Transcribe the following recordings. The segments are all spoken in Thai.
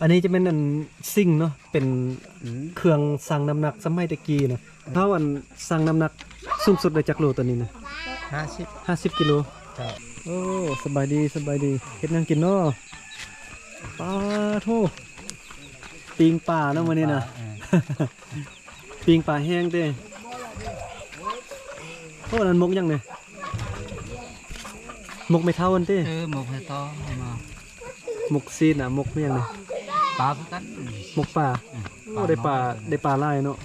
อันนี้จะเป็นอันซิ่งเนาะเป็นเครื่องสั่งน้ำหนักสมัยตะกี้นะเท่าอันสั่งน้ำหนักสูงสุดได้จากโลตัวนี้นะ50กิโลโอ้สบายดีเฮ็ดหยังกินเนาะปลาโทปิงปลาเนาะมื้อนี้นะ ปิงปลาแห้งเด้โอ้นั่นมกยังเนี่ยมกไม่เท่ากันเด้หมกให้ต่อมาม กซีนน่ะมกไม่ยังเนี่ย ปลากัน มกปลาโอ้ได้ปลาหลายเนาะ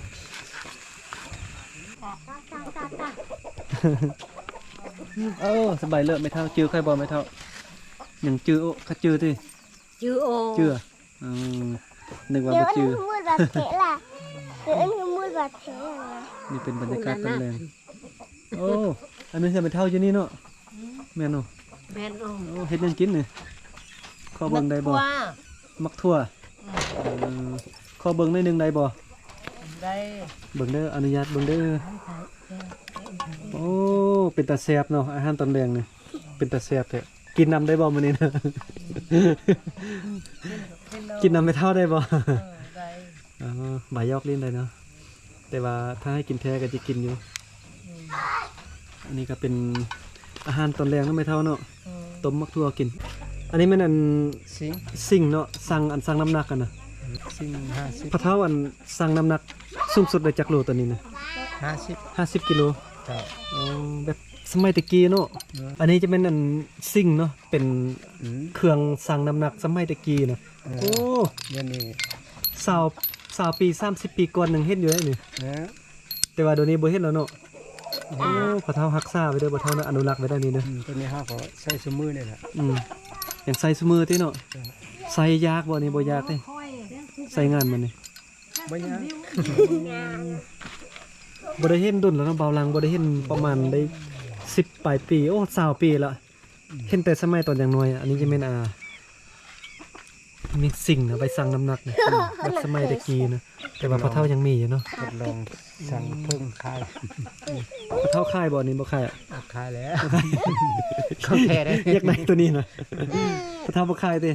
เออสบายเลิศไม่เท่าจื้อใครบอกไม่เท่าอย่างจื้อโอ้ข้าจื้อที่ จือโอ จื้อนึกว่าบ่จื้อ มืดแบบเทะล่ะหรืออันนี้มืดแบบเทะนะ นี่เป็นบรรยากาศตอนแรงโอ้อันนี้จะไม่เท่าอยู่นี่เนาะแม่นเนาะ แม่นโอ โอ้เฮ็ดหยังกินนี่ขอเบิ่งได้บ่มักทั่วขอเบิ่งหน่อยหนึงได้บ่ ได้ เบิ่งเด้ออนุญาตเบิ่งเด้อโอ้เป็นตาแซ่บเนาะอาหารตอนแรงนี่เป็นตาแซ่บแท้กินน้ำได้บ่มื้อนี้นะ กินน้ำไม่เท่าได้บ่ ได้ อ๋อหมายยอกเล่นได้เนาะแต่ว่าถ้าให้กินแท้ก็จะกินอยู่อันนี้ก็เป็นอาหารตอนแรงเนาะไม่เท่าเนาะต้มมักทั่วกิน อันนี้มันอัน สิง เนาะสั่งน้ำหนักกันนะ สิง50 พระเท่าอันสั่งน้ำหนักสูงสุดได้จากโลตัวนี้นะ 50 กิโล เจ้า อ๋อแบบสมัยตะกี้เนาะอันนี้จะเป็นอันซิ่งเนาะเป็นเครื่องสั่งน้ำหนักสมัยตะกี้นะโอ้ เดี๋ยวนี้ 20ปี30ปีก่อนยังเฮ็ดอยู่ได้นี่ นะ แต่ว่าเดี๋ยวนี้บ่เฮ็ดแล้วเนาะโอ้พระเท่ารักษาไว้เด้อพระเท่านะอนุรักษ์ไว้ได้นี่เด้อ ตัวนี้เฮาก็ใช้สมือนี่แหละ อย่างใส่ซุมือติเนาะใส่ยากบ่นี่บ่ยากเด้ใส่งานมันนี่ บ่ยาก บ่ได้เห็นดุนแล้วเนาะเบาลังบ่ได้เห็นประมาณได้10ปลายปีโอ้20ปีละเห็นแต่สมัยตอนยังน้อยอันนี้จะแม่นมีสิ่งนะไปสั่งน้ำหนักนะแบบสมัยตะกี้นะแต่ว่าพระเท่ายังมีอยู่เนาะ ทดลองสั่งเพิ่งขาย พระเท่าค่ายบ่นี่บ่ค่าย ขายแล้วของแท้ได้ เรียกได้ตัวนี้นะพระเท่าบ่ค่ายติ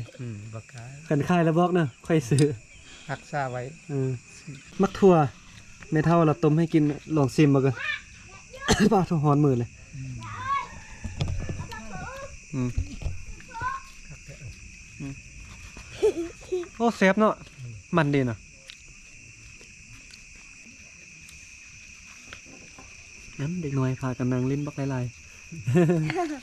บ่ขาย กันค่ายแล้วบอกนะค่อยซื้อ รักษาไว้ มักทั่วแม่เท่าเราต้มให้กินลองชิมมากัน ปลาทหอนมือเลยโอ้เซฟเนาะมันดีเนาะนั้นเด็กน้อยพากันนั่งลิ้นบักหลายๆ